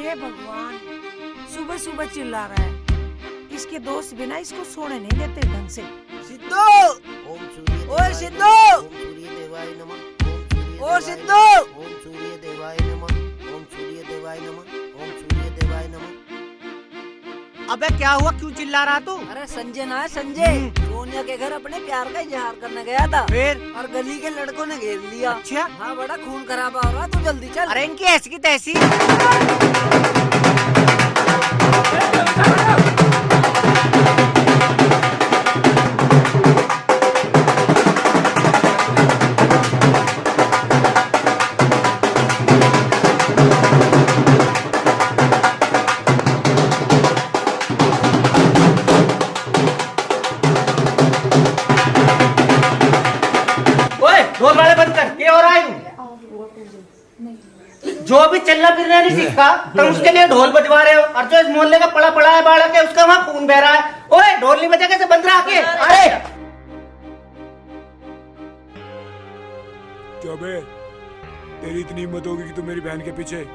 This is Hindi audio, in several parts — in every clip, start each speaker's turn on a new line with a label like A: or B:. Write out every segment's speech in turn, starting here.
A: हे भगवान, सुबह सुबह चिल्ला रहा है। इसके दोस्त बिना इसको सोने नहीं देते ढंग से।
B: सिद्धू, ओए सिद्धू, ओम सूर्य देवाय नमः। ओ सिद्धू, ओम सूर्य देवाय नमः, ओम सूर्य देवाय नमः, ओम सूर्य देवाय नमः।
C: अबे क्या हुआ, क्यों चिल्ला रहा तू?
B: अरे संजय ना है, संजय सोनिया के घर अपने प्यार का इजहार करने गया था,
C: फिर
B: और गली के लड़कों ने घेर लिया।
C: अच्छा,
B: हाँ, बड़ा खून खराबा हो रहा, तू जल्दी चल।
C: अरे इनकी ऐसी की तैसी। ढोल वाले बंद कर, क्या हो रहा है? जो भी चलना फिरना नहीं सीखा तो उसके लिए ढोल बजवा रहे हो, और जो इस मोहल्ले का पड़ा पड़ा है बालक है उसका वहाँ खून बह रहा है। ओए ढोल नहीं बजा कैसे बंद रहा के? अरे
D: क्या बे, तेरी इतनी हिम्मत होगी कि तू मेरी बहन के पीछे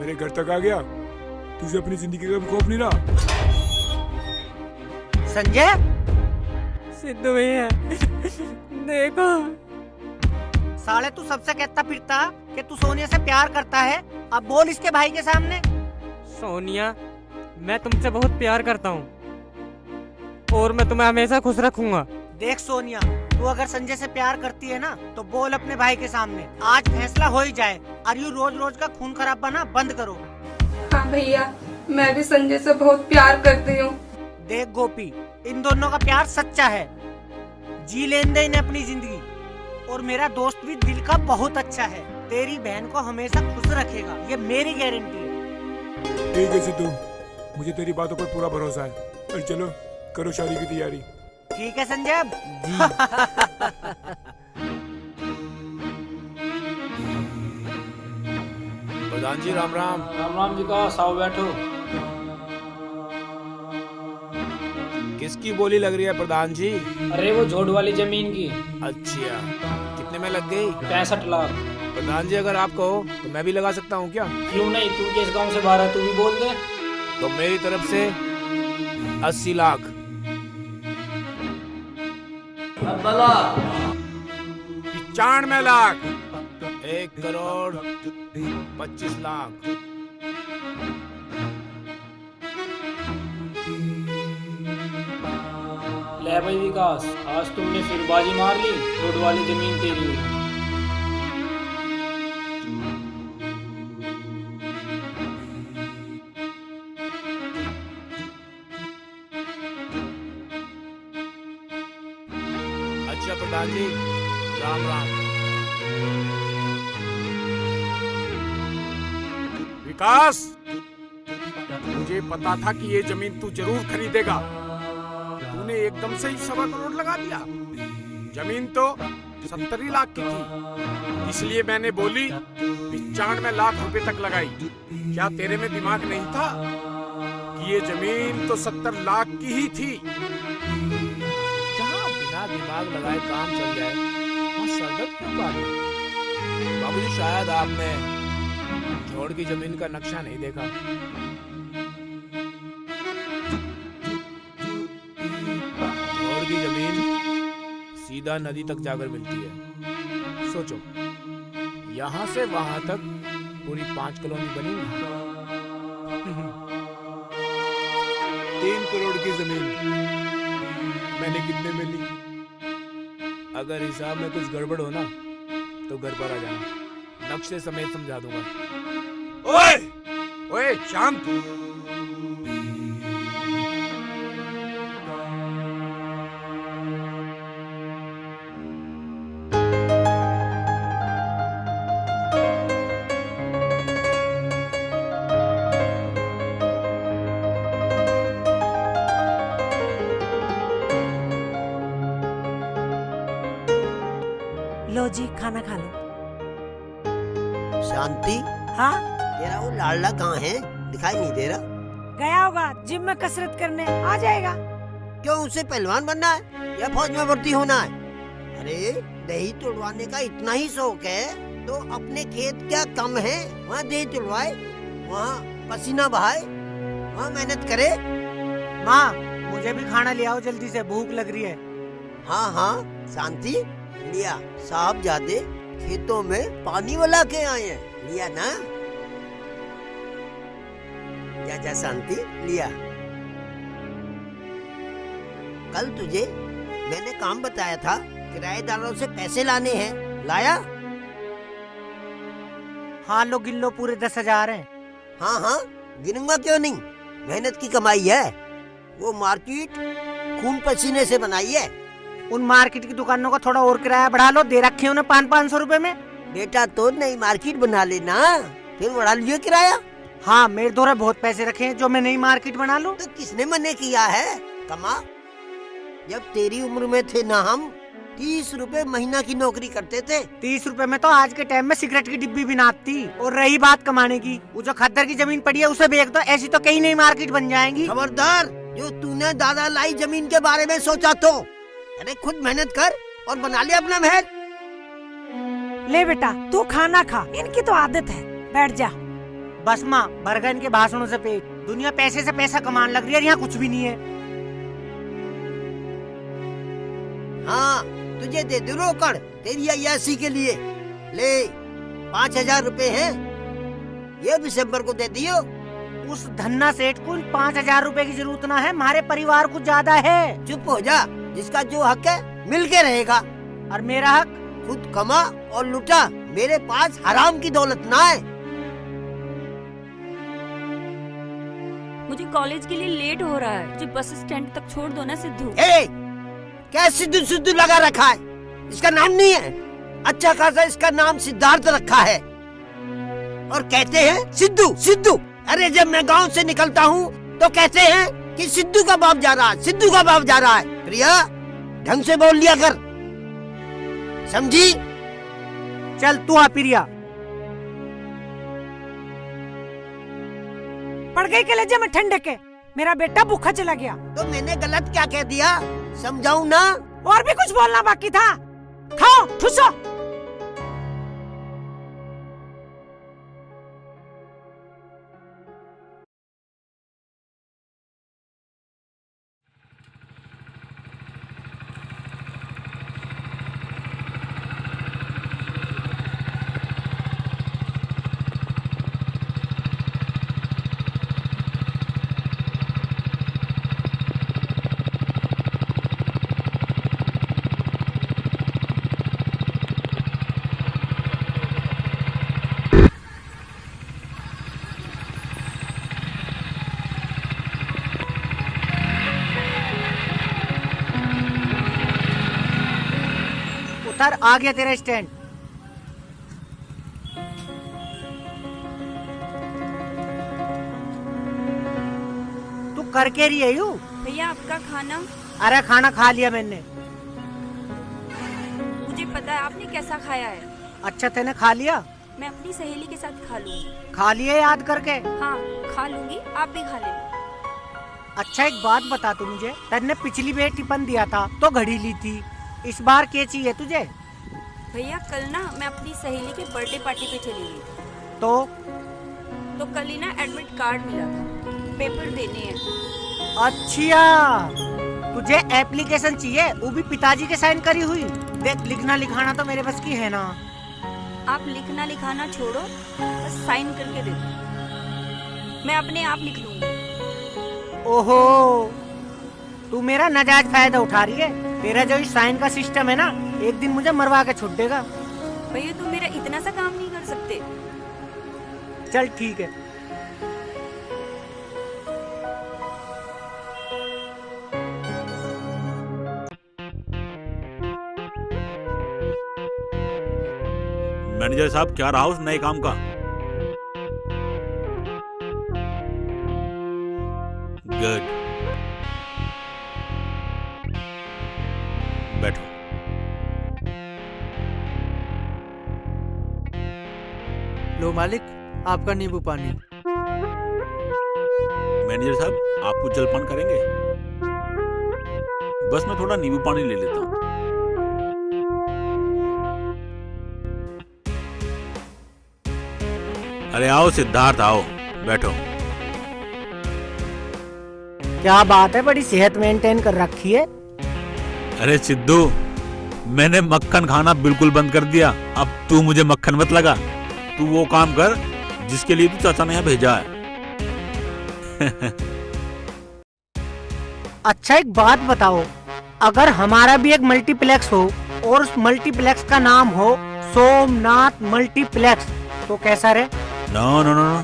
D: मेरे घर तक आ गया? तुझे अपनी जिंदगी का भी खौफ नहीं रहा?
C: संजय,
E: सिद्धू भैया देखो,
C: साले तू सबसे कहता फिरता कि तू सोनिया से प्यार करता है, अब बोल इसके भाई के सामने।
E: सोनिया, मैं तुमसे बहुत प्यार करता हूँ और मैं तुम्हें हमेशा खुश रखूंगा।
C: देख सोनिया, तू अगर संजय से प्यार करती है ना तो बोल अपने भाई के सामने, आज फैसला हो ही जाए। और यू रोज रोज का खून खराब बना बंद करो।
F: हाँ भैया, मैं भी संजय से बहुत प्यार करती हूँ।
C: देख गोपी, इन दोनों का प्यार सच्चा है, जी लेन दे इन्हें अपनी जिंदगी। और मेरा दोस्त भी दिल का बहुत अच्छा है, तेरी बहन को हमेशा खुश रखेगा, ये मेरी गारंटी है।
D: ठीक है सिद्धू, मुझे तेरी बातों पर पूरा भरोसा है। और चलो करो शादी की तैयारी।
C: ठीक है संजय जी।
D: प्रधान जी राम राम।
G: राम राम जी का साव बैठो।
D: किसकी बोली लग रही है प्रधान जी?
G: अरे वो झोड़ वाली जमीन की।
D: अच्छा, कितने में लग गई?
G: 65 लाख।
D: प्रधान जी अगर आप कहो तो मैं भी लगा सकता हूँ क्या?
G: क्यों नहीं, तू किस गांव से बाहर है, तू भी बोल दे।
D: तो मेरी तरफ से 80 लाख। 95 लाख। 1 करोड़ 25 लाख।
G: ले भाई विकास, आज तुमने फिर बाजी मार ली, झोड़ वाली जमीन तेरी हुई।
D: अच्छा प्रधान जी, राम राम। विकास, मुझे पता था कि ये जमीन तू जरूर खरीदेगा। तूने एकदम से ही 1.25 करोड़ लगा दिया। जमीन तो 70 लाख की थी, इसलिए मैंने बोली 95 लाख रुपए तक लगाई। क्या तेरे में दिमाग नहीं था कि ये जमीन तो 70 लाख की ही थी? जहाँ बिना दिमाग लगाए काम चल जाए वहाँ सरदर्द क्यों पालू? बाबूजी, शायद आपने झोड़ की जमीन का नक्शा नहीं देखा। झोड़ की जमीन सीधा नदी तक जाकर मिलती है। सोचो, यहाँ से वहां तक पूरी 5 कॉलोनी बनेगी। 3 करोड़ की जमीन मैंने कितने में ली? अगर हिसाब में कुछ गड़बड़ हो ना तो घर पर आ जाना, नक्शे समेत समझा दूंगा। ओए, ओए शांत।
A: लो जी, खाना खा लो।
B: शांति,
A: हाँ,
B: तेरा वो लाडला कहाँ है? दिखाई नहीं दे रहा।
A: गया होगा जिम में कसरत करने, आ जाएगा।
B: क्यों, उसे पहलवान बनना है या फौज में भर्ती होना है? अरे दही तुड़वाने का इतना ही शौक है तो अपने खेत क्या कम है, वहाँ दही तुड़वाए, वहाँ पसीना बहाए, हाँ मेहनत करे।
C: माँ मुझे भी खाना ले आओ जल्दी से, भूख लग रही है।
B: हाँ हाँ शांति, लिया साहबजादे खेतों में पानी वाला के आए हैं, लिया ना। जा जा शांति, लिया। कल तुझे मैंने काम बताया था, किराएदारों से पैसे लाने हैं, लाया?
C: हाँ लो गिन लो, पूरे 10,000 हैं।
B: हाँ हाँ गिनूंगा क्यों नहीं, मेहनत की कमाई है। वो मार्केट खून पसीने से बनाई है।
C: उन मार्केट की दुकानों का थोड़ा और किराया बढ़ा लो, दे रखे उन्हें 500-500 रुपए में।
B: बेटा तो नई मार्केट बना लेना, फिर बढ़ा लियो किराया।
C: हाँ मेरे द्वारा बहुत पैसे रखे हैं, जो मैं नई मार्केट बना लूं।
B: तो किसने मना किया है, कमा। जब तेरी उम्र में थे ना हम 30 रुपए महीना की नौकरी करते थे।
C: 30 रुपए में तो आज के टाइम में सिगरेट की डिब्बी भी नाती। और रही बात कमाने की, वो जो खद्दर की जमीन पड़ी है उसे बेच दो, ऐसी तो कई नई मार्केट बन जाएंगी।
B: खबरदार, जो तूने दादा लाई जमीन के बारे में सोचा तो। अरे खुद मेहनत कर और बना ले अपना महल।
A: ले बेटा तू खाना खा, इनकी तो आदत है, बैठ जा।
C: बस माँ, भर गए इनके भाषणों से पेट। दुनिया पैसे से पैसा कमाने लग रही है, यहाँ कुछ भी नहीं है।
B: हाँ तुझे दे दू रोकड़ तेरी अय्यासी के लिए। ले 5,000 रुपए हैं, ये दिसंबर को दे दियो।
C: उस धन्ना सेठ को 5,000 रुपए की जरूरत ना है, हमारे परिवार को ज्यादा है।
B: चुप हो जा, जिसका जो हक है मिल के रहेगा।
C: और मेरा हक?
B: खुद कमा और लुटा, मेरे पास हराम की दौलत ना है।
H: मुझे कॉलेज के लिए लेट हो रहा है, मुझे बस स्टैंड तक छोड़ दो ना सिद्धू।
B: क्या सिद्धू सिद्धू लगा रखा है, इसका नाम नहीं है। अच्छा खासा इसका नाम सिद्धार्थ रखा है और कहते हैं सिद्धू सिद्धू। अरे जब मैं गांव से निकलता हूँ तो कहते हैं कि सिद्धू का बाप जा रहा है, सिद्धू का बाप जा रहा है। प्रिया ढंग से बोल लिया कर, समझी?
C: चल तू आ प्रिया।
A: पड़ गई कलेजे में ठंडे के, मेरा बेटा भूखा चला गया।
B: तो मैंने गलत क्या कह दिया, समझाऊं ना?
A: और भी कुछ बोलना बाकी था, खाओ ठुसो।
C: उतर, आ गया तेरा स्टैंड। तू करके रही है यू?
H: भैया आपका खाना।
C: अरे खाना खा लिया मैंने।
H: मुझे पता है आपने कैसा खाया है।
C: अच्छा तेने खा लिया?
H: मैं अपनी सहेली के साथ खा लूंगी।
C: खा लिया याद करके?
H: हाँ खा लूंगी, आप भी खा लेना।
C: अच्छा एक बात बता तू मुझे, तेने पिछली बार टिफिन दिया था तो घड़ी ली थी, इस बार क्या चाहिए तुझे?
H: भैया कल ना मैं अपनी सहेली के बर्थडे पार्टी पे चली गई
C: तो
H: कल ही ना एडमिट कार्ड मिला था, पेपर देने हैं।
C: अच्छा तुझे एप्लीकेशन चाहिए, वो भी पिताजी के साइन करी हुई? देख लिखना लिखाना तो मेरे बस की है ना।
H: आप लिखना लिखाना छोड़ो, बस साइन करके दे दो, मैं अपने आप लिख लूंगी।
C: ओहो तू मेरा नाजायज फायदा उठा रही है। तेरा जो इस साइन का सिस्टम है ना, एक दिन मुझे मरवा के छोड़ देगा।
H: भैया तुम मेरा इतना सा काम नहीं कर सकते।
C: चल ठीक है।
I: मैनेजर साहब क्या रहा उस नए काम का? गुड, बैठो।
J: लो मालिक, आपका नींबू पानी।
I: मैनेजर साहब आप कुछ जलपान करेंगे? बस मैं थोड़ा नींबू पानी ले लेता हूँ। अरे आओ सिद्धार्थ आओ, बैठो।
C: क्या बात है, बड़ी सेहत मेंटेन कर रखी है।
I: अरे सिद्धू, मैंने मक्खन खाना बिल्कुल बंद कर दिया। अब तू मुझे मक्खन मत लगा। तू वो काम कर जिसके लिए तू चाचा ने यहाँ भेजा है।
C: अच्छा एक बात बताओ, अगर हमारा भी एक मल्टीप्लेक्स हो और उस मल्टीप्लेक्स का नाम हो सोमनाथ मल्टीप्लेक्स, तो कैसा रहे?
I: No no no no,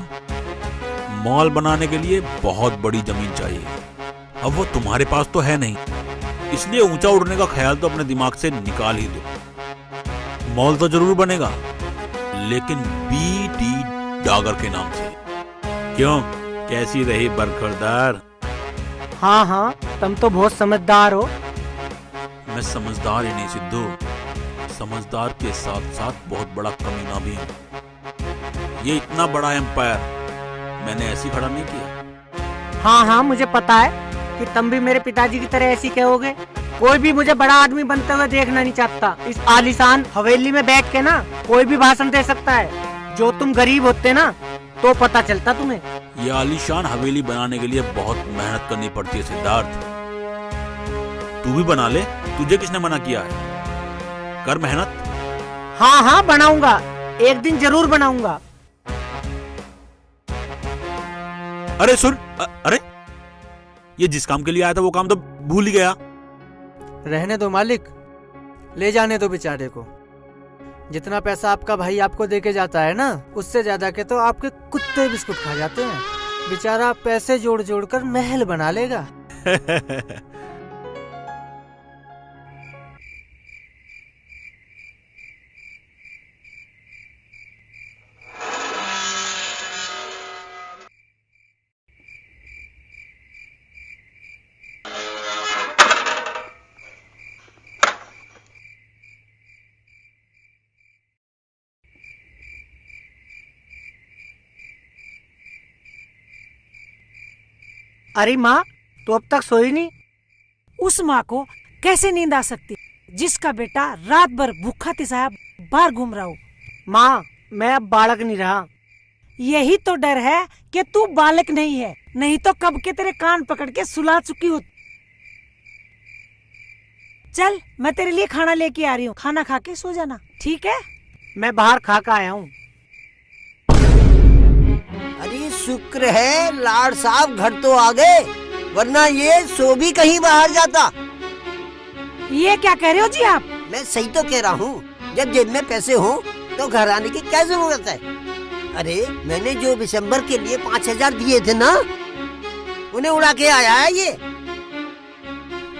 I: mall बनाने के लिए बहुत बड़ी जमीन चाहिए। अब वो तुम्हारे पास तो है नहीं, इसलिए ऊंचा उड़ने का ख्याल तो अपने दिमाग से निकाल ही दो। मॉल तो जरूर बनेगा, लेकिन BD डागर के नाम से। क्यों, कैसी रही बरखुरदार?
C: हाँ हाँ, तुम तो बहुत समझदार हो।
I: मैं समझदार ही नहीं सिद्धू, समझदार के साथ साथ बहुत बड़ा कमीना भी हूँ। ये इतना बड़ा एम्पायर मैंने ऐसी खड़ा नहीं किया।
C: हाँ हाँ, मुझे पता है कि तुम भी मेरे पिताजी की तरह ऐसी कहोगे। कोई भी मुझे बड़ा आदमी बनते हुए देखना नहीं चाहता। इस आलीशान हवेली में बैठ के ना कोई भी भाषण दे सकता है। जो तुम गरीब होते ना तो पता चलता तुम्हें।
I: ये आलीशान हवेली बनाने के लिए बहुत मेहनत करनी पड़ती है सिद्धार्थ। तू भी बना ले, तुझे किसने मना किया है? कर मेहनत।
C: हाँ हाँ बनाऊंगा, एक दिन जरूर बनाऊंगा।
I: अरे सुन, अरे ये जिस काम के लिए आया था वो काम तो भूल ही गया।
J: रहने दो मालिक, ले जाने दो बेचारे को। जितना पैसा आपका भाई आपको देके जाता है ना, उससे ज्यादा के तो आपके कुत्ते बिस्कुट खा जाते हैं। बेचारा पैसे जोड़ जोड़ कर महल बना लेगा।
C: अरे माँ, तो अब तक सोई नहीं?
A: उस माँ को कैसे नींद आ सकती जिसका बेटा रात भर भूखा तिसाया बाहर घूम रहा हो?
C: माँ, मैं अब बालक नहीं रहा।
A: यही तो डर है कि तू बालक नहीं है, नहीं तो कब के तेरे कान पकड़ के सुला चुकी हो। चल, मैं तेरे लिए खाना लेके आ रही हूँ, खाना खा के सो जाना, ठीक है?
C: मैं बाहर खा कर आया हूँ।
B: अरे शुक्र है लाड साहब घर तो आ गए, वरना ये सो भी कहीं बाहर जाता।
A: ये क्या कह रहे हो जी आप?
B: मैं सही तो कह रहा हूँ, जब जेब में पैसे हो तो घर आने की क्या जरूरत है? अरे मैंने जो दिसंबर के लिए 5000 दिए थे ना, उन्हें उड़ा के आया है ये।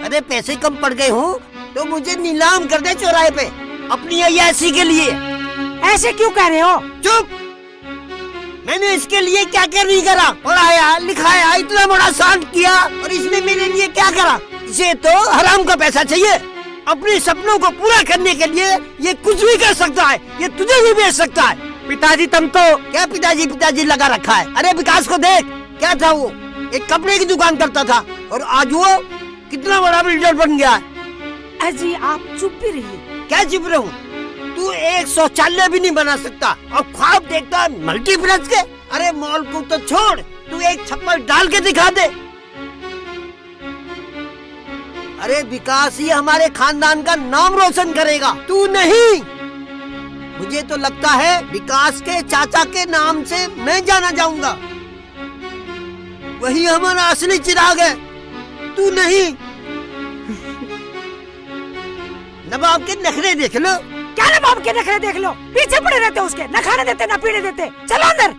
B: अरे पैसे कम पड़ गए हो तो मुझे नीलाम कर दे चौराहे पे अपनी अय्याशी के लिए।
A: ऐसे क्यों कह रहे हो?
B: चुप! मैंने इसके लिए क्या क्या नहीं करा, पढ़ाया लिखाया, इतना बड़ा शांत किया, और इसने मेरे लिए क्या करा? इसे तो हराम का पैसा चाहिए। अपने सपनों को पूरा करने के लिए ये कुछ भी कर सकता है, ये तुझे भी बेच सकता है।
C: पिताजी तुम तो
B: क्या पिताजी पिताजी लगा रखा है? अरे विकास को देख, क्या था वो? एक कपड़े की दुकान करता था और आज वो कितना बड़ा बिल्डर बन गया है।
A: अजी आप चुप भी रहिए।
B: क्या चुप रहूं? तू एक शौचालय भी नहीं बना सकता और ख्वाब देखता है मल्टीप्लेक्स के। अरे मॉल को तो छोड़, तू एक छप्पर डाल के दिखा दे। अरे विकास ही हमारे खानदान का नाम रोशन करेगा, तू नहीं। मुझे तो लगता है विकास के चाचा के नाम से मैं जाना जाऊंगा, वही हमारा असली चिराग है, तू नहीं। नवाब के नखरे देख लो।
A: क्या नवाब के नखरे देख लो? पीछे पड़े रहते उसके, न खाने देते न पीने देते। चलो अंदर।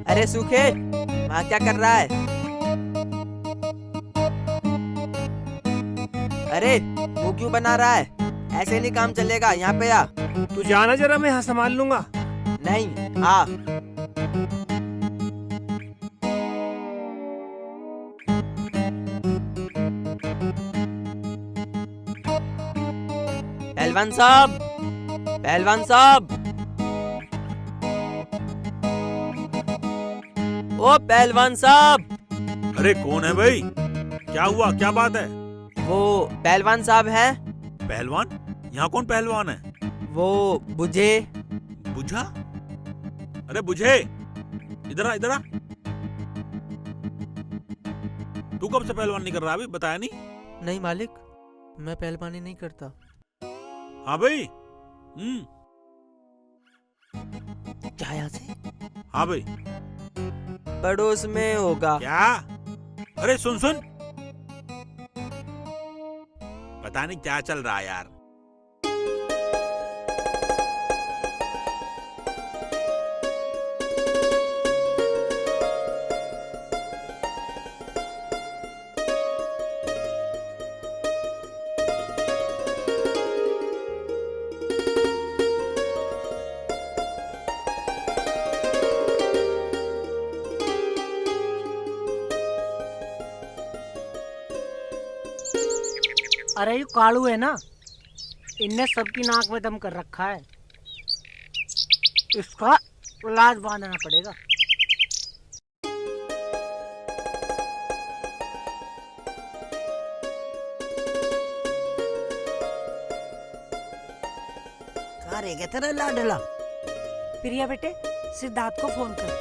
J: अरे सूखे, वहाँ क्या कर रहा है? अरे मुंह क्यों बना रहा है? ऐसे नहीं काम चलेगा, यहाँ पे आ।
C: तू जाना जरा, मैं यहाँ संभाल लूंगा।
J: नहीं, आ। पहलवान साहब, पहलवान साहब, ओ पहलवान साहब।
I: अरे कौन है भाई? क्या हुआ, क्या बात है?
J: वो पहलवान साहब हैं?
I: पहलवान? यहाँ कौन पहलवान है?
J: वो बुझे।
I: बुझा? अरे बुझे, इधर आ, इधर आ। तू कब से पहलवानी कर रहा है? अभी बताया नहीं।
J: नहीं मालिक, मैं पहलवानी नहीं करता।
I: हाँ भाई।
J: क्या यहाँ से?
I: हाँ भाई।
J: पड़ोस में होगा।
I: क्या? अरे सुन सुन, पता नहीं क्या चल रहा है यार।
C: अरे ये कालू है ना, इनने सबकी नाक में दम कर रखा है। इसका इलाज बांधना पड़ेगा।
B: कहाँ रह गया तेरा लाडला?
A: प्रिया बेटे, सिद्धार्थ को फोन कर।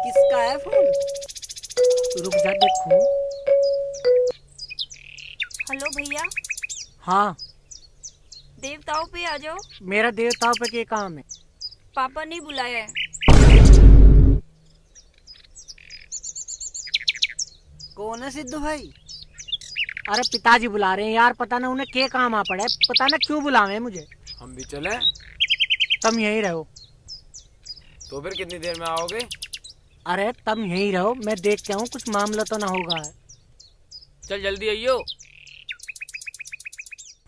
B: किसका है फोन?
C: रुक जा देखूं।
H: हेलो भैया,
C: हाँ,
H: देवताओं पे आ जाओ।
C: मेरा देवताओं पे क्या काम है?
H: पापा ने बुलाया है।
B: कौन है सिद्धू भाई?
C: अरे पिताजी बुला रहे हैं यार, पता ना उन्हें क्या काम आ पड़ा है, पता ना क्यों बुलावे हैं मुझे।
D: हम भी चले?
C: तुम यहीं रहो।
D: तो फिर कितनी देर में आओगे?
C: अरे तुम यहीं रहो, मैं देख के आऊँ, कुछ मामला तो ना होगा।
E: चल जल्दी आइयो,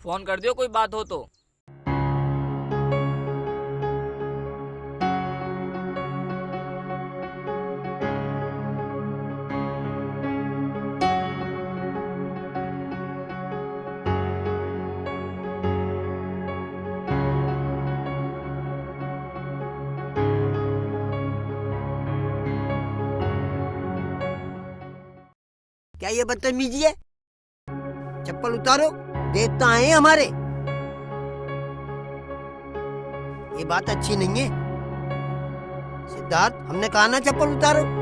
E: फोन कर दियो कोई बात हो तो।
B: क्या ये बदतमीजी है? चप्पल उतारो, देवता आए हैं हमारे। ये बात अच्छी नहीं है। सिद्धार्थ, हमने कहा ना चप्पल उतारो।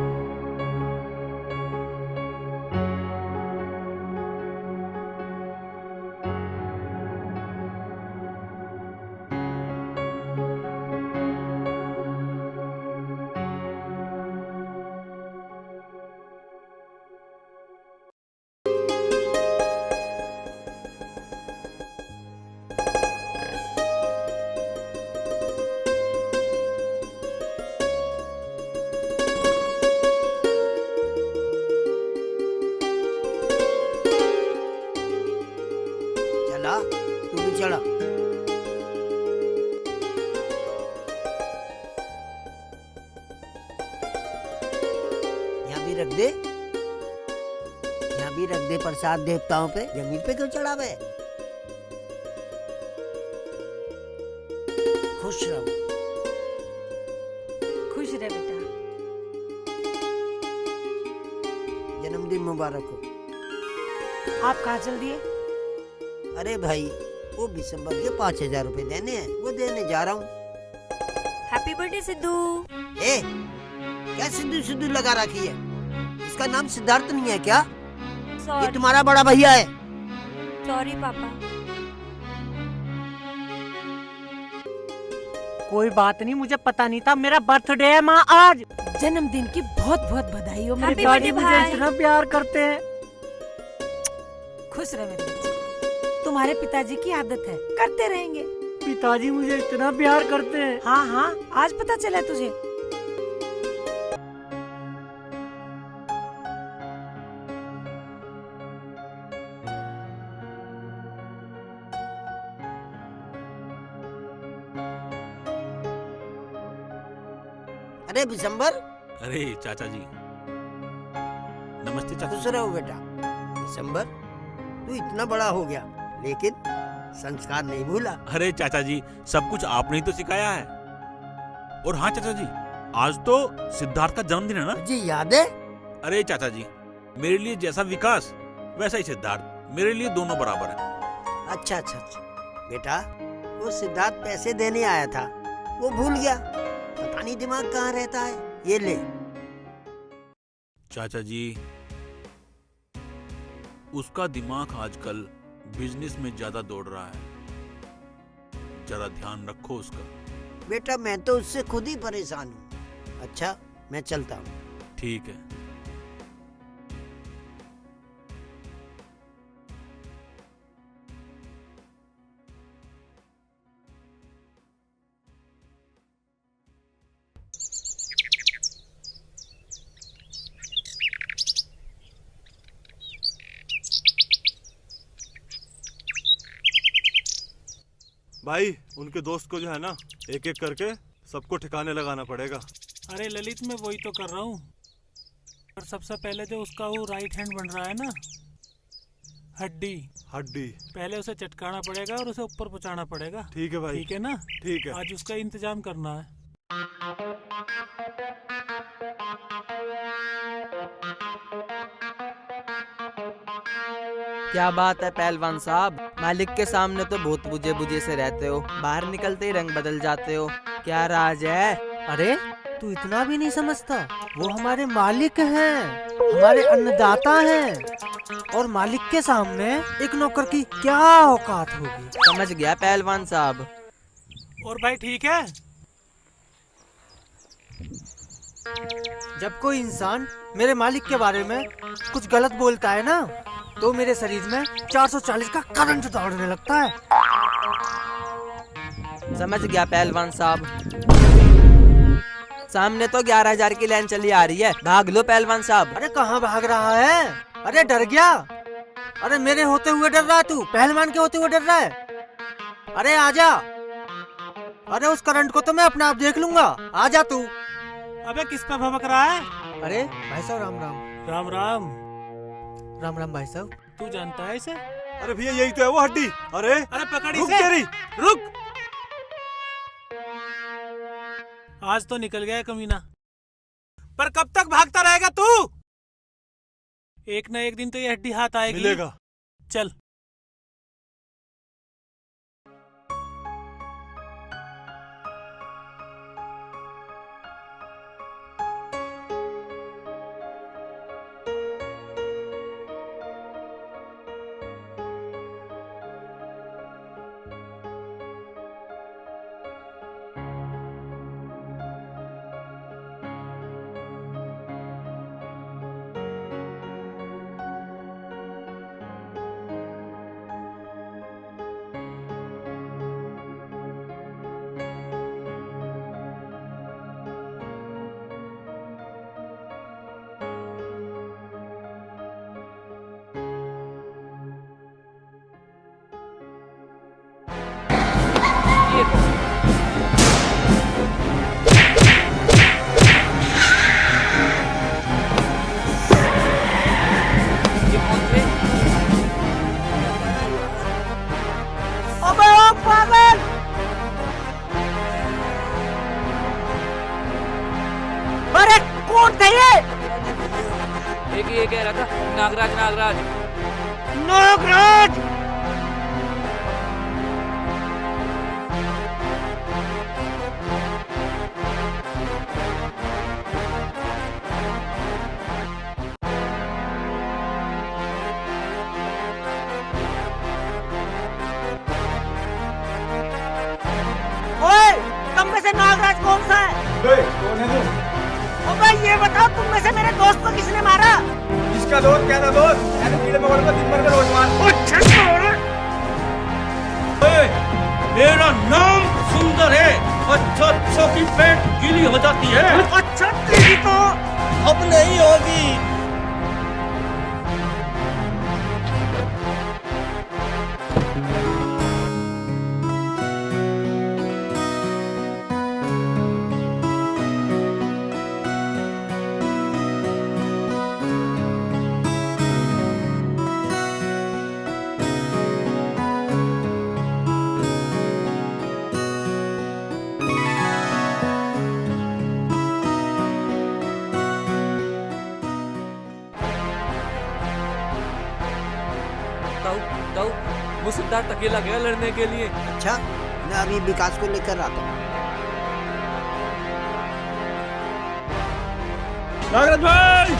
B: चला, तू भी चला। यहाँ भी रख दे, यहाँ भी रख दे प्रसाद देवताओं पे। जमीन पे क्यों चढ़ावे? खुश रहो।
A: खुश रहे बेटा।
B: जन्मदिन मुबारक हो।
A: आप कहाँ चल दिए?
B: अरे भाई, वो दिसंबर के 5,000 रुपए देने हैं, वो देने जा रहा हूँ।
H: Happy birthday Sidhu.
B: ए, क्या सिद्धू सिद्धू लगा रखी है? इसका नाम सिद्धार्थ नहीं है क्या? ये
H: सॉरी
B: तुम्हारा बड़ा भैया है।
H: सॉरी पापा।
C: कोई बात नहीं, मुझे पता नहीं था, मेरा बर्थडे है माँ आज।
A: जन्मदिन की बहुत बहुत बधाई हो मेरे
H: Happy
C: पिताजी
H: birthday
C: मुझे
H: भाई।
C: इतना प्यार करते हैं।
A: खुश रहे मेरे बच्चे। तुम्हारे पिताजी की आदत है, करते रहेंगे।
C: पिताजी मुझे इतना प्यार करते हैं।
A: हाँ हाँ, आज पता चला तुझे।
B: अरे दिसंबर,
I: अरे चाचा जी, नमस्ते चाचा।
B: खुश रहो बेटा। दिसंबर, तू इतना बड़ा हो गया, लेकिन संस्कार नहीं भूला।
I: अरे चाचा जी, सब कुछ आपने ही तो सिखाया है। और हाँ चाचा जी, आज तो सिद्धार्थ का जन्मदिन है ना?
B: जी याद है?
I: अरे चाचा जी, मेरे लिए जैसा विकास वैसा ही सिद्धार्थ, मेरे लिए दोनों बराबर हैं।
B: अच्छा अच्छा अच्छा बेटा, वो सिद्धार्थ पैसे देने आया था, वो भूल गया, पता नहीं दिमाग कहाँ रहता है। ये ले।
I: चाचा जी, उसका दिमाग आजकल बिजनेस में ज्यादा दौड़ रहा है, जरा ध्यान रखो उसका।
B: बेटा मैं तो उससे खुद ही परेशान हूँ। अच्छा मैं चलता हूँ।
I: ठीक है।
K: भाई उनके दोस्त को जो है ना, एक एक करके सबको ठिकाने लगाना पड़ेगा।
L: अरे ललित, मैं वही तो कर रहा हूँ। पर सबसे पहले जो उसका वो राइट हैंड बन रहा है ना, हड्डी
K: हड्डी
L: पहले उसे चटकाना पड़ेगा और उसे ऊपर पहुंचाना पड़ेगा।
K: ठीक है भाई।
L: ठीक है ना?
K: ठीक है।
L: आज उसका इंतजाम करना है।
J: क्या बात है पहलवान साहब, मालिक के सामने तो बहुत बुझे बुझे से रहते हो, बाहर निकलते ही रंग बदल जाते हो, क्या राज है? अरे तू इतना भी नहीं समझता, वो हमारे मालिक हैं, हमारे अन्नदाता हैं, और मालिक के सामने एक नौकर की क्या औकात होगी। समझ गया पहलवान साहब।
L: और भाई ठीक है?
J: जब कोई इंसान मेरे मालिक के बारे में कुछ गलत बोलता है ना, तो मेरे शरीर में 440 का करंट दौड़ने लगता है। समझ गया पहलवान साहब। सामने तो 11,000 की लाइन चली आ रही है, भाग लो पहलवान साहब। अरे कहाँ भाग रहा है? अरे डर गया? अरे मेरे होते हुए डर रहा है तू? पहलवान के होते हुए डर रहा है? अरे आजा। अरे उस करंट को तो मैं अपने आप देख लूंगा, आजा तू।
L: अबे किस पे भभक रहा है?
J: अरे भाई साहब राम राम।
L: राम राम।
J: राम राम भाई साहब।
L: तू जानता है इसे?
K: अरे भैया यही तो है वो हड्डी। अरे
L: पकड़
K: रुक
L: इसे।
K: तेरी, रुक।
L: आज तो निकल गया कमीना, पर कब तक भागता रहेगा तू? एक न एक दिन तो ये हड्डी हाथ आएगी।
K: मिलेगा।
L: चल।
E: ये कह रहा था, नागराज नागराज
B: नागराज।
C: ओए, तुम में से नागराज कौन सा है?
K: कौन है तू?
C: ओ भाई ये बताओ, तुम में से मेरे दोस्त को किसने मारा?
K: किसका दोस्त? क्या था दोस्त? ऐसे कीड़े मकोड़े को दिन भर का रोज मार।
M: मेरा नाम सुंदर है। अच्छा की पेट गीली हो जाती है।
C: अच्छा तेरी तो
M: अब नहीं होगी।
E: सिद्धार्थ अकेला गया लड़ने के लिए।
B: अच्छा, मैं अभी विकास को लेकर आता हूँ।
M: नागराज भाई,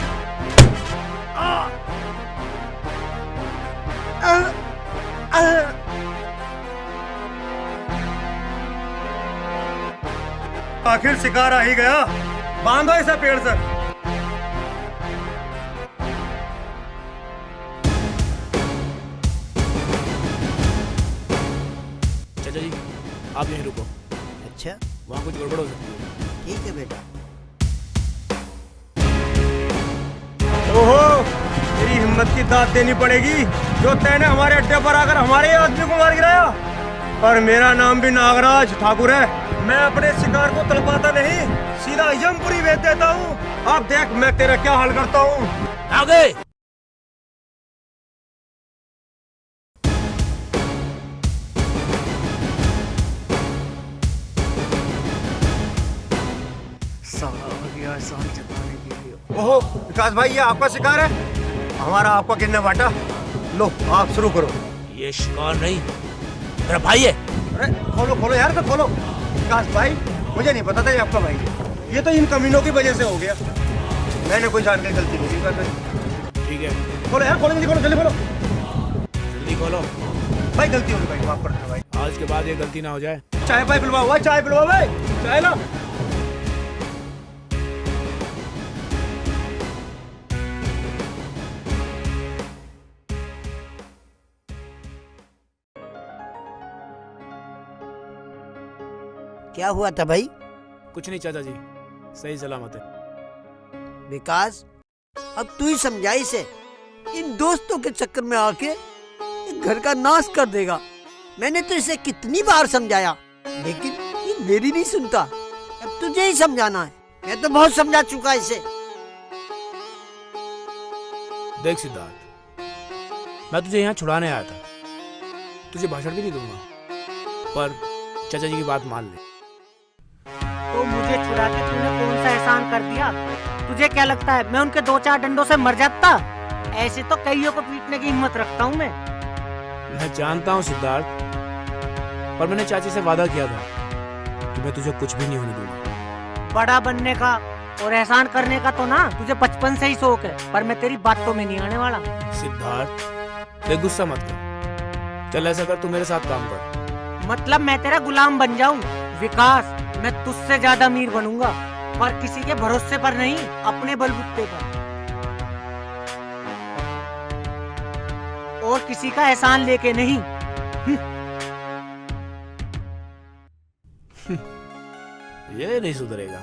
M: आखिर शिकार आ ही गया। बांधो इसे पेड़ से।
D: चाचा जी, आप यहीं रुको,
B: अच्छा,
D: वहाँ कुछ गड़बड़ हो सकती है।
B: ठीक है बेटा।
M: ओहो, तेरी हिम्मत की दाद देनी पड़ेगी जो तैने हमारे अड्डे पर आकर हमारे आदमी को मार गिराया। पर मेरा नाम भी नागराज ठाकुर है। मैं अपने शिकार को तड़पाता नहीं, सीधा यमपुरी भेज देता हूँ। अब देख मैं तेरा क्या हाल करता हूँ।
I: आगे
M: ओहो विकास भाई, ये आपका शिकार है, हमारा आपका किन्ने बांटा। लो आप शुरू करो।
I: ये शिकार नहीं, मेरा भाई है।
M: अरे खोलो खोलो यार, तो खोलो। विकास भाई, मुझे नहीं पता था ये आपका भाई है। ये तो इन कमीनों की वजह से हो गया, मैंने कोई जान के गलती नहीं की। विकास भाई
D: ठीक है,
M: खोलो यार, खोलो जल्दी, खोलो जल्दी, खोलो
D: जल्दी खोलो।
M: भाई। गलती होगी भाई, माफ कर देना भाई।
D: आज के बाद ये गलती ना हो जाए।
M: चाय भाई पिलवा हुआ, चाय पिलवा भाई, चाय ना।
B: क्या हुआ था भाई?
D: कुछ नहीं चाचा जी, सही सलामत है।
B: विकास, अब तू ही समझा इसे। इन दोस्तों के चक्कर में आके ये घर का नाश कर देगा। मैंने तो इसे कितनी बार समझाया, लेकिन ये मेरी नहीं सुनता। अब तुझे ही समझाना है। मैं तो बहुत समझा चुका इसे।
D: देख सिद्धार्थ, मैं तुझे यहाँ छुड़ाने आया था, तुझे भाषण भी नहीं दूंगा, पर चाचा जी की बात मान ले।
C: तो मुझे छुड़ा के तूने कौन सा एहसान कर दिया? तुझे क्या लगता है मैं उनके 2-4 डंडों से मर जाता? ऐसे तो कईयों को पीटने की हिम्मत रखता हूँ मैं।
D: मैं जानता हूँ सिद्धार्थ, पर मैंने चाची से वादा किया था कि मैं तुझे कुछ भी नहीं होने दूंगा।
C: बड़ा बनने का और एहसान करने का तो ना तुझे बचपन से ही शौक है, पर मैं तेरी बातों में नहीं आने वाला।
D: सिद्धार्थ, देख गुस्सा मत कर। चल ऐसा कर, तू मेरे साथ काम कर।
C: मतलब मैं तेरा गुलाम बन जाऊं? विकास, मैं तुझसे ज्यादा अमीर बनूंगा, पर किसी के भरोसे पर नहीं, अपने बलबूते पर। और किसी का एहसान लेके नहीं।
D: ये नहीं सुधरेगा।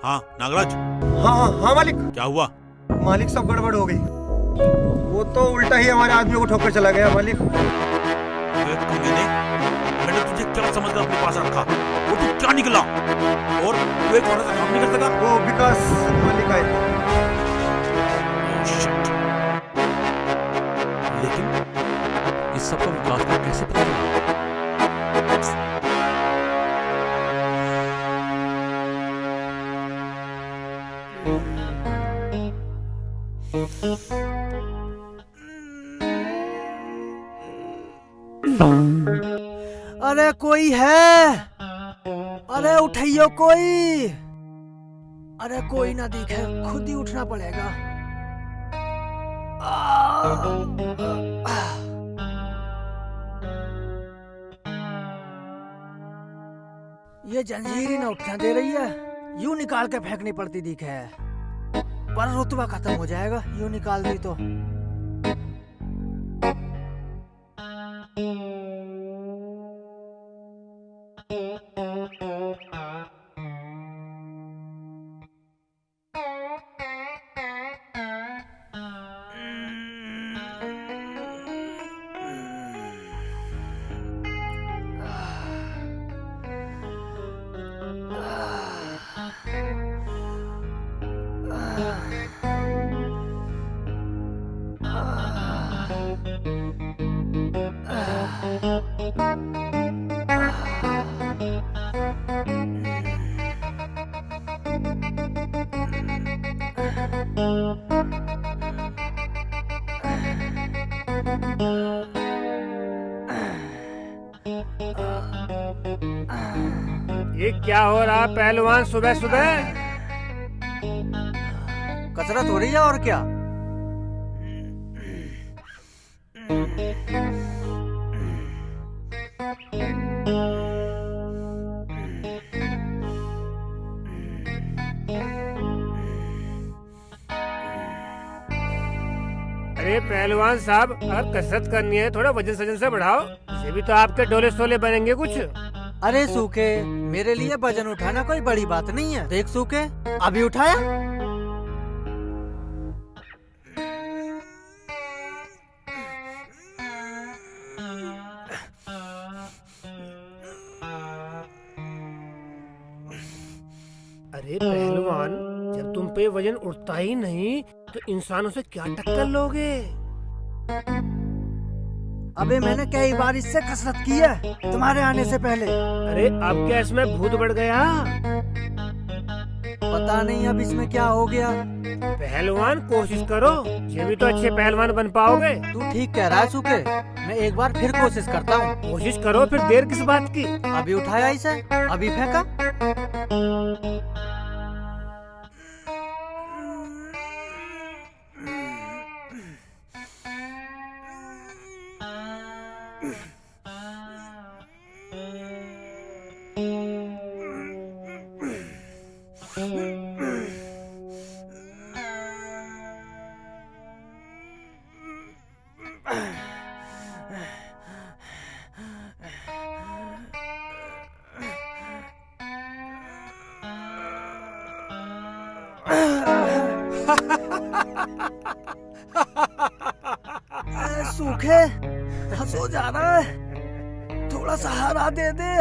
I: हाँ नागराज।
M: हाँ हाँ हाँ मालिक।
I: क्या हुआ?
M: मालिक, सब गड़बड़ हो गई। वो तो उल्टा ही हमारे आदमी को ठोकर चला गया मालिक।
I: मैंने तुझे क्या समझकर अपने पास रखा, वो तू क्या निकला? और तू एक औरत का काम नहीं कर सका?
M: वो विकास मालिक आए थे।
I: लेकिन इस सब का विकास को कैसे पता चला?
J: अरे कोई है? अरे उठाइयो कोई। अरे कोई ना दिखे, खुद ही उठना पड़ेगा। ये जंजीर ही ना उठना दे रही है, यूं निकाल के फेंकनी पड़ती दिखे। पर रुतबा खत्म हो जाएगा यूं निकाल दी तो।
M: ये क्या हो रहा पहलवान सुबह सुबह?
J: कसरत हो रही है और क्या।
M: अरे पहलवान साहब, अगर कसरत करनी है थोड़ा वजन सजन से बढ़ाओ, ये भी तो आपके डोले सोले बनेंगे कुछ।
J: अरे सूखे, मेरे लिए वजन उठाना कोई बड़ी बात नहीं है। देख सूखे, अभी उठाया।
M: अरे पहलवान, जब तुम पे वजन उठता ही नहीं तो इंसानों से क्या टक्कर लोगे?
J: अबे मैंने कई बार इससे कसरत की है तुम्हारे आने से पहले।
M: अरे अब क्या इसमें भूत बढ़ गया?
J: पता नहीं अब इसमें क्या हो गया।
M: पहलवान कोशिश करो, ये भी तो अच्छे पहलवान बन पाओगे।
J: तू ठीक कह रहा है सूखे, मैं एक बार फिर कोशिश करता हूँ।
M: कोशिश करो, फिर देर किस बात की।
J: अभी उठाया इसे, अभी फेंका। सूखे हंसो जा रहा है, थोड़ा सहारा दे दे,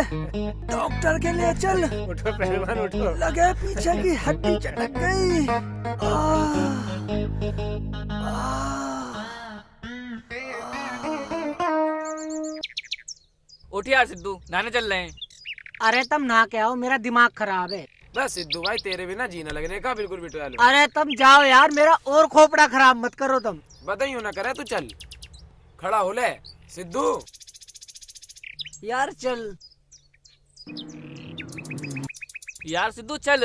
J: डॉक्टर के लिए चल।
M: उठो पहलवान उठो।
J: लगे पीछे की हड्डी चटक गई।
E: उठ यार सिद्धू, नहाने चल रहे हैं।
C: अरे तुम नहा के आओ, मेरा दिमाग खराब है।
E: बस सिद्धू भाई, तेरे बिना जीना लगने का बिल्कुल भी टोया लो।
C: अरे तुम जाओ यार, मेरा और खोपड़ा खराब मत करो तुम।
E: बताइयो ना करे, तू चल खड़ा हो ले सिद्धू।
J: यार चल
E: यार सिद्धू चल।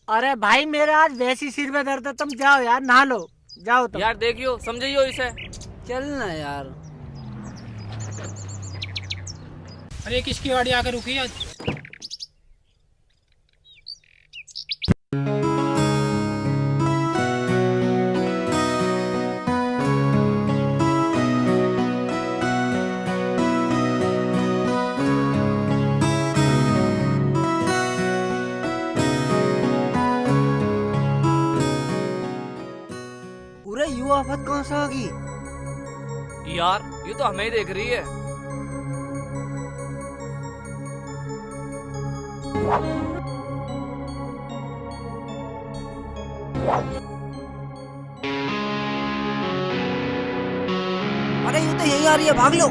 C: अरे भाई मेरा आज वैसी सिर में दर्द है, तुम जाओ यार, नहा लो, जाओ तुम।
E: यार देखियो, समझियो इसे।
J: चल ना यार।
L: अरे किसकी गाड़ी आकर रुकी आज?
J: पूरे युवा आफत कहाँ से आ गई?
E: यार ये तो हमें ही देख रही है।
J: अरे ये तो यही आ रही है, भाग लो।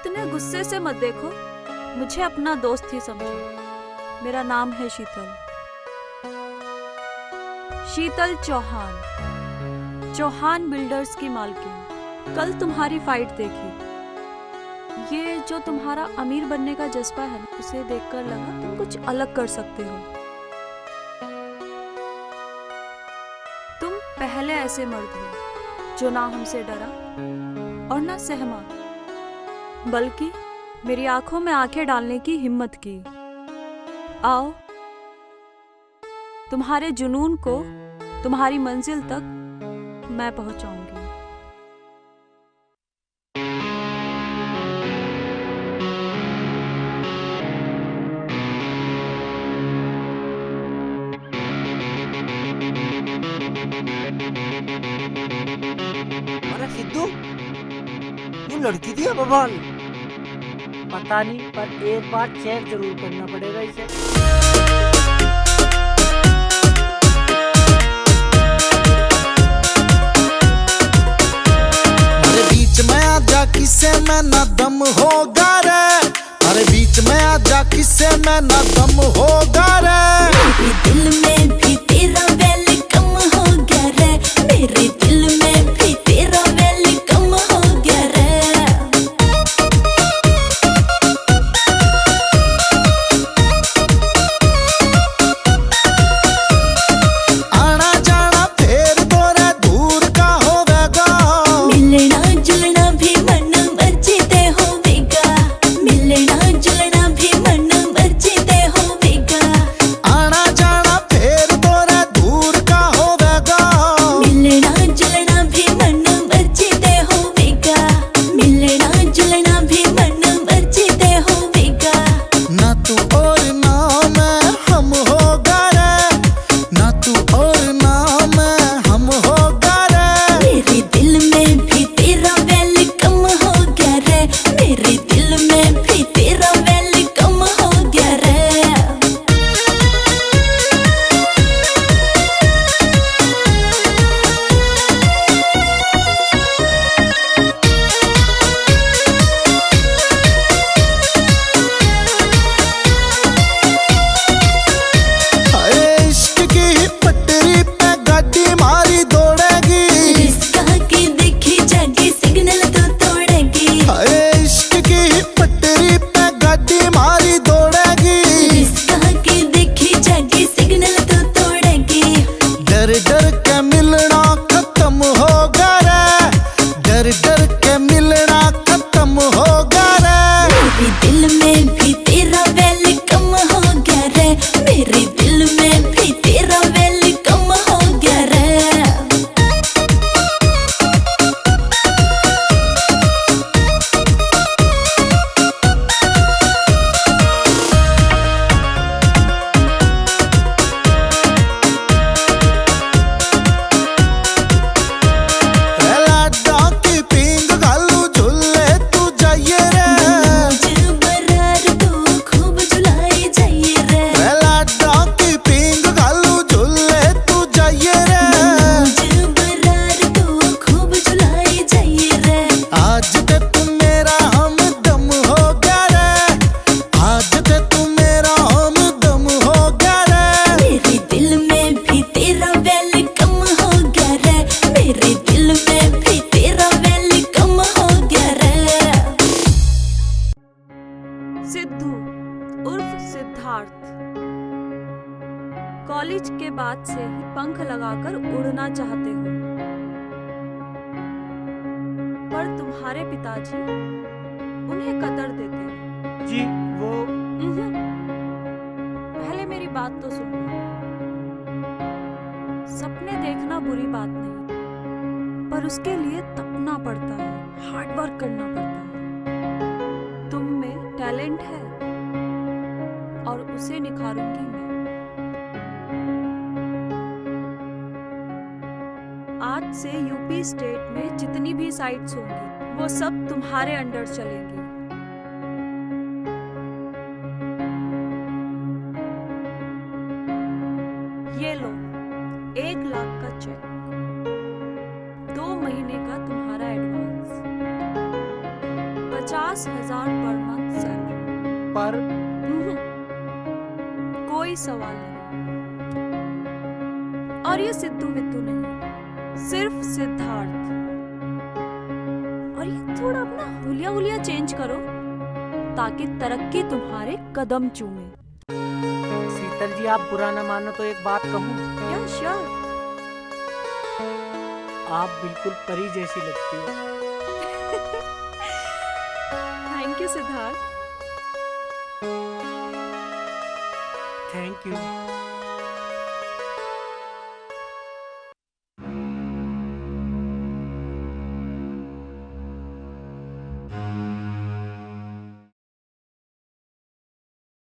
H: इतने गुस्से से मत देखो, मुझे अपना दोस्त ही समझो। मेरा नाम है शीतल, शीतल चौहान, चौहान बिल्डर्स की मालकिन। कल तुम्हारी फाइट देखी। ये जो तुम्हारा अमीर बनने का जज्बा है, उसे देखकर लगा तुम कुछ अलग कर सकते हो। तुम पहले ऐसे मर्द हो जो ना हमसे डरा और ना सहमा, बल्कि मेरी आंखों में आंखें डालने की हिम्मत की। आओ, तुम्हारे जुनून को तुम्हारी मंजिल तक मैं पहुंचाऊंगी।
B: अरे सिद्धू, ये लड़की थी या बवाल?
C: पता नहीं, पर एक बार चेक जरूर करना पड़ेगा इसे।
N: अरे बीच में आजा किसे मैं ना दम होगा रे, अरे बीच में आजा किसे मैं ना दम होगा रे।
O: मेरे दिल में भी तेरा वेलकम हो गया रे, मेरे दिल में भी तेरा वेलकम हो गया रे।
N: आना जाना फेर तोरे दूर का होवेगा,
O: मिलना जुलना भी मन मर्जीते होवेगा, मिलना जुलना भी मन मर्जीते होवेगा।
N: आना जाना फेर तोरे दूर का होवेगा,
O: मिलना जुलना भी मन मर्जीते होवेगा, मिलना जुलना भी मन मर्जीते होवेगा।
N: ना तू और ना मैं हम होगा रे, ना तू और ना मैं हम होगा रे।
O: मेरे दिल में भी तेरा वेलकम हो गया रे, मेरे दिल में भी तेरा वेलकम हो गया रे।
N: अरे इश्क की ही पटरी पे गाड़ी मारी दौड़ेगी,
O: रिश्ता की देखी जागी सिग्नल तो तोड़ेगी,
N: अरे इश्क की ही पटरी पे गाड़ी मारी दौड़ेगी।
O: रिश्ता की देखी जागी सिग्नल तो तोड़ेगी।
N: डर डर के मिलना खत्म होगा रे, डर डर के मिलना खत्म होगा रे।
O: मेरे दिल में भी तेरा वेलकम हो गया रे, मेरे दिल में भी तेरा वेलकम हो गया रे।
N: लाडा की पींग घालू झूले तू जाइए रे,
O: मुझे बरार तो खूब झुलाई जाइए रे,
N: लाडा की पींग घालू झूले तू जाइए रे।
O: मुझे बरार तो खूब झुलाई जाइए रे।
N: आज ते तू मेरा हमदम हो गया रे, आज ते तू मेरा हमदम हो गया रे।
O: मेरे दिल में भी तेरा वेलकम हो गया रे, मेरे दिल में भी तेरा वेलकम हो गया रे।
H: सिद्धू उर्फ सिद्धार्थ कॉलेज के बाद से ही पंख लगाकर उड़ना चाहते हो, पर तुम्हारे पिताजी उन्हें कतर देते हैं।
C: जी वो
H: पहले मेरी बात तो सुन लो। सपने देखना बुरी बात नहीं, पर उसके लिए तपना पड़ता है, हार्ड वर्क करना पड़ता है। तुम में टैलेंट है और उसे निखारूंगी मैं। आज से यूपी स्टेट में जितनी भी साइट्स होंगी वो सब तुम्हारे अंडर चलेंगी। ये लो 1 लाख का चेक, 2 महीने का तुम्हारा एडवांस, 10,000 पर मंथ सैलरी।
C: पर
H: कोई सवाल नहीं। और ये सिद्धू विद्धू नहीं, सिर्फ सिद्धार्थ। और ये थोड़ा अपना हुलिया हुलिया चेंज करो ताकि तरक्की तुम्हारे कदम चूमे।
C: शीतल जी, आप बुरा न मानो तो एक बात कहूँ?
H: या श्योर।
C: आप बिल्कुल परी जैसी लगती हो।
H: Thank you Siddharth.
C: Thank you.